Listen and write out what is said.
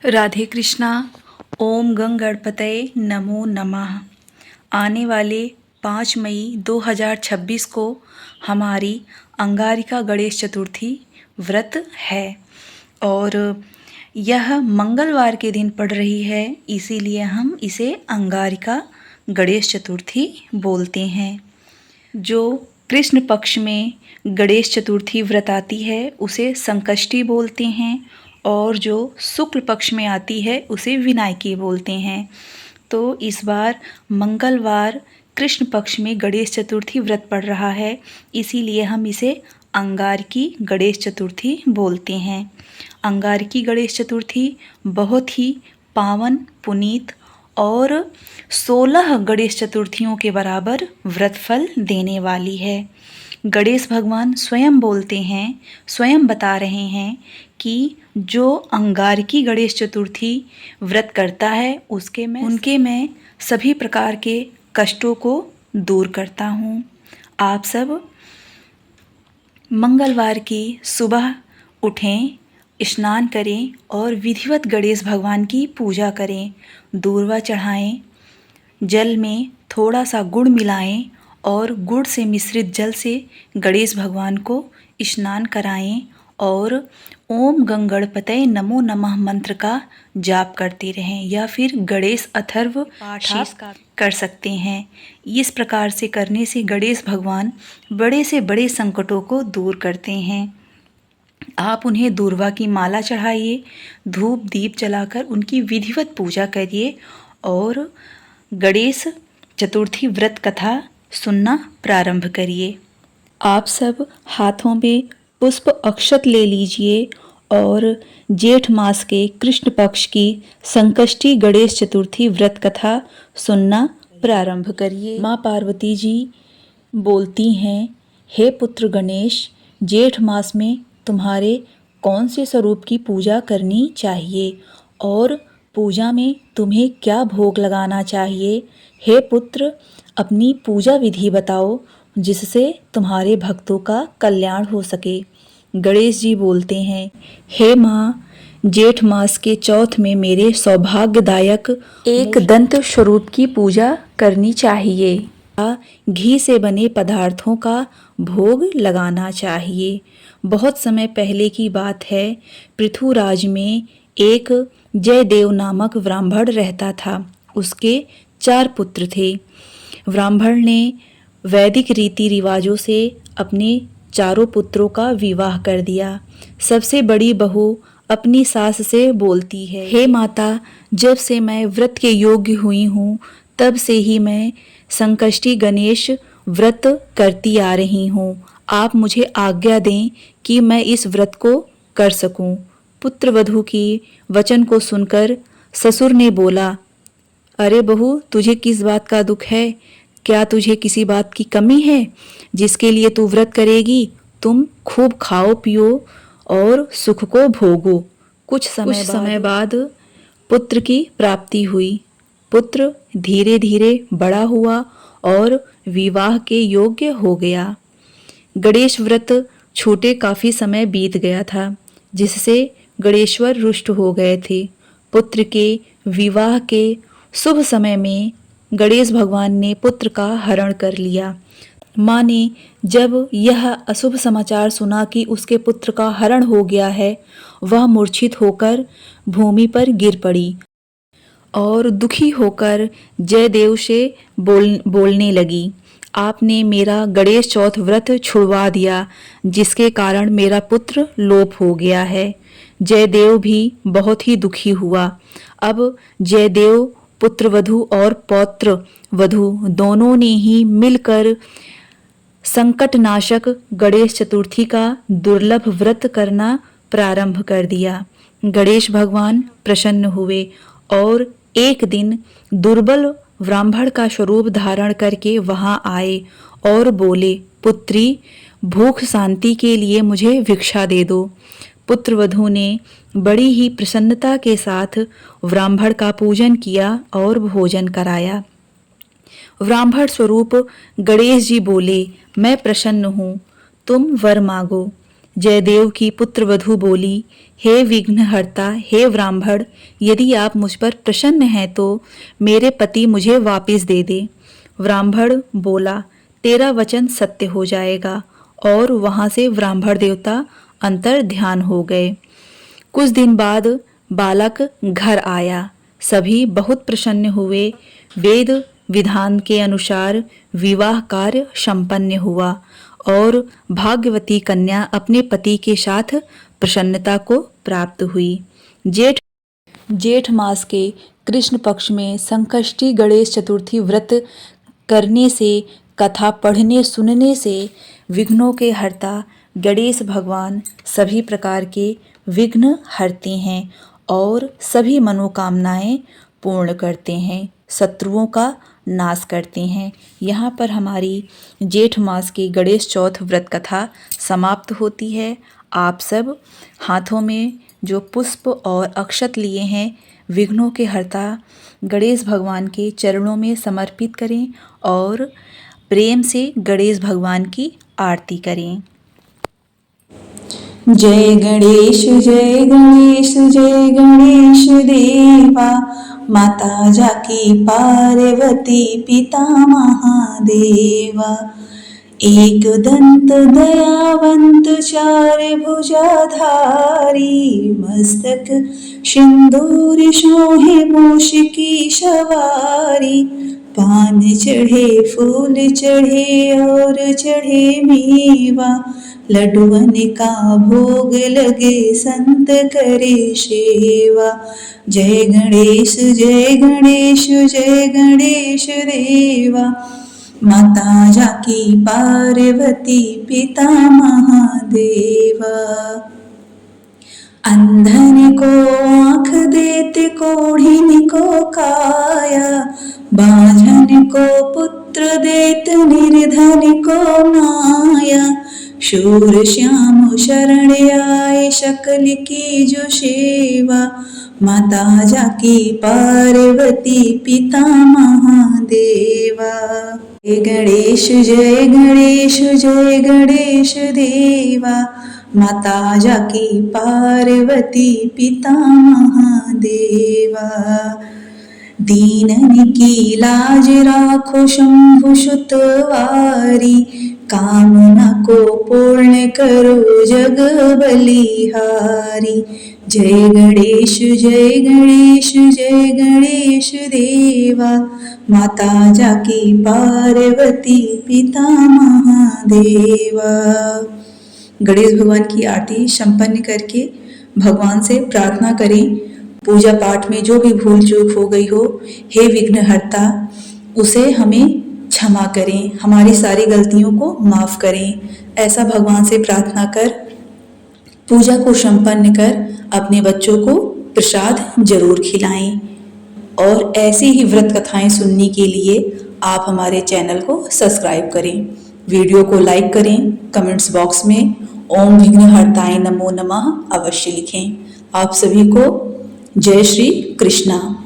राधे कृष्णा। ओम गंग गणपतये नमो नमः। आने वाले 5 मई 2026 को हमारी अंगारिका गणेश चतुर्थी व्रत है और यह मंगलवार के दिन पड़ रही है, इसीलिए हम इसे अंगारिका गणेश चतुर्थी बोलते हैं। जो कृष्ण पक्ष में गणेश चतुर्थी व्रत आती है उसे संकष्टी बोलते हैं और जो शुक्ल पक्ष में आती है उसे विनायकी बोलते हैं। तो इस बार मंगलवार कृष्ण पक्ष में गणेश चतुर्थी व्रत पड़ रहा है, इसीलिए हम इसे अंगारकी गणेश चतुर्थी बोलते हैं। अंगारकी गणेश चतुर्थी बहुत ही पावन, पुनीत और 16 गणेश चतुर्थियों के बराबर व्रत फल देने वाली है। गणेश भगवान स्वयं बोलते हैं, स्वयं बता रहे हैं कि जो अंगारकी गणेश चतुर्थी व्रत करता है उनके मैं सभी प्रकार के कष्टों को दूर करता हूँ। आप सब मंगलवार की सुबह उठें, स्नान करें और विधिवत गणेश भगवान की पूजा करें। दूर्वा चढ़ाएं, जल में थोड़ा सा गुड़ मिलाएं और गुड़ से मिश्रित जल से गणेश भगवान को स्नान कराएं और ओम गंग गणपतये नमो नमः मंत्र का जाप करते रहें या फिर गणेश अथर्व पाठ कर सकते हैं। इस प्रकार से करने से गणेश भगवान बड़े से बड़े संकटों को दूर करते हैं। आप उन्हें दूर्वा की माला चढ़ाइए, धूप दीप जलाकर उनकी विधिवत पूजा करिए और गणेश चतुर्थी व्रत कथा सुनना प्रारंभ करिए। आप सब हाथों में पुष्प अक्षत ले लीजिए और जेठ मास के कृष्ण पक्ष की संकष्टी गणेश चतुर्थी व्रत कथा सुनना प्रारंभ करिए। माँ पार्वती जी बोलती हैं, हे पुत्र गणेश, जेठ मास में तुम्हारे कौन से स्वरूप की पूजा करनी चाहिए और पूजा में तुम्हें क्या भोग लगाना चाहिए। हे पुत्र, अपनी पूजा विधि बताओ जिससे तुम्हारे भक्तों का कल्याण हो सके। गणेश जी बोलते हैं, हे माँ, जेठ मास के चौथ में मेरे सौभाग्यदायक एक दंत स्वरूप की पूजा करनी चाहिए। घी से बने पदार्थों का भोग लगाना चाहिए। बहुत समय पहले की बात है, पृथुराज में एक जयदेव नामक ब्राह्मण रहता था। उसके 4 पुत्र थे। ब्राह्मण ने वैदिक रीति रिवाजों से अपने चारों पुत्रों का विवाह कर दिया। सबसे बड़ी बहू अपनी सास से बोलती है, हे माता, जब से मैं व्रत के योग्य हुई हूँ तब से ही मैं संकष्टी गणेश व्रत करती आ रही हूँ। आप मुझे आज्ञा दें कि मैं इस व्रत को कर सकूं। पुत्रवधू की वचन को सुनकर ससुर ने बोला, अरे बहू, तुझे किस बात का दुख है? क्या तुझे किसी बात की कमी है जिसके लिए तू व्रत करेगी? तुम खूब खाओ पियो और सुख को भोगो। कुछ समय बाद पुत्र की प्राप्ति हुई। पुत्र धीरे धीरे बड़ा हुआ और विवाह के योग्य हो गया। गणेश व्रत छूटे काफी समय बीत गया था, जिससे गणेश्वर रुष्ट हो गए थे। पुत्र के विवाह के शुभ समय में गणेश भगवान ने पुत्र का हरण कर लिया। माँ ने जब यह अशुभ समाचार सुना कि उसके पुत्र का हरण हो गया है, वह मूर्छित होकर भूमि पर गिर पड़ी और दुखी होकर जयदेव से बोलने लगी, आपने मेरा गणेश चौथ व्रत छुड़वा दिया, जिसके कारण मेरा पुत्र लोप हो गया है। जयदेव भी बहुत ही दुखी हुआ। अब जयदेव पुत्रवधू और पौत्र वधू दोनों ने ही मिलकर संकटनाशक गणेश चतुर्थी का दुर्लभ व्रत करना प्रारंभ कर दिया। गणेश भगवान प्रसन्न हुए और एक दिन दुर्बल ब्राह्मण का स्वरूप धारण करके वहां आए और बोले, पुत्री, भूख शांति के लिए मुझे भिक्षा दे दो। पुत्रवधू ने बड़ी ही प्रसन्नता के साथ ब्राह्मण का पूजन किया और भोजन कराया। ब्राह्मण स्वरूप गणेश जी बोले, मैं प्रसन्न हूँ, तुम वर मांगो। जयदेव की पुत्रवधू बोली, हे विघ्नहर्ता, हे ब्राह्मण, यदि आप मुझ पर प्रसन्न हैं तो मेरे पति मुझे वापस दे दे। ब्राह्मण बोला, तेरा वचन सत्य हो जाएगा। और वहां से ब्राह्मण देवता अंतर ध्यान हो गए। कुछ दिन बाद बालक घर आया। सभी बहुत प्रसन्न हुए। वेद विधान के अनुसार विवाह कार्य संपन्न हुआ और भाग्यवती कन्या अपने पति के साथ प्रसन्नता को प्राप्त हुई। जेठ मास के कृष्ण पक्ष में संकष्टी गणेश चतुर्थी व्रत करने से, कथा पढ़ने सुनने से विघ्नों के हर्ता गणेश भगवान सभी प्रकार के विघ्न हरते हैं और सभी मनोकामनाएं पूर्ण करते हैं, शत्रुओं का नाश करते हैं। यहाँ पर हमारी जेठ मास की गणेश चौथ व्रत कथा समाप्त होती है। आप सब हाथों में जो पुष्प और अक्षत लिए हैं विघ्नों के हर्ता गणेश भगवान के चरणों में समर्पित करें और प्रेम से गणेश भगवान की आरती करें। जय गणेश जय गणेश जय गणेश देवा, माता जाकी पार्वती पिता महादेवा। एक दंत दयावंत चार भुजाधारी, मस्तक सिंदूर शोहे मूष की सवारी। पान चढ़े फूल चढ़े और चढ़े मेवा, लड्डुअन का भोग लगे संत करे सेवा। जय गणेश जय गणेश जय गणेश देवा, माता जाकी पार्वती पिता महादेवा। अंधन को आँख देते कोढ़िन को काया, बाझन को पुत्र देत निर्धन को माया। शूर श्याम शरण आए सकल की जो सेवा, माता जाकी पार्वती पिता महादेवा। जय गणेश जय गणेश जय गणेश देवा, माता जाकी पार्वती पिता महादेवा। दीनन की लाज राखो शंभु सुतवारी, कामना को पूर्ण करो जग बलिहारी। जय गणेश जय गणेश जय गणेश देवा, माता जाकी पार्वती पिता महादेवा। गणेश भगवान की आरती संपन्न करके भगवान से प्रार्थना करें, पूजा पाठ में जो भी भूल चूक हो गई हो, हे विघ्नहर्ता उसे हमें क्षमा करें, हमारी सारी गलतियों को माफ करें। ऐसा भगवान से प्रार्थना कर पूजा को संपन्न कर अपने बच्चों को प्रसाद जरूर खिलाएं। और ऐसी ही व्रत कथाएं सुनने के लिए आप हमारे चैनल को सब्सक्राइब करें, वीडियो को लाइक करें, कमेंट्स बॉक्स में ओम विघ्नहर्ताय नमो नमः अवश्य लिखें। आप सभी को जय श्री कृष्णा।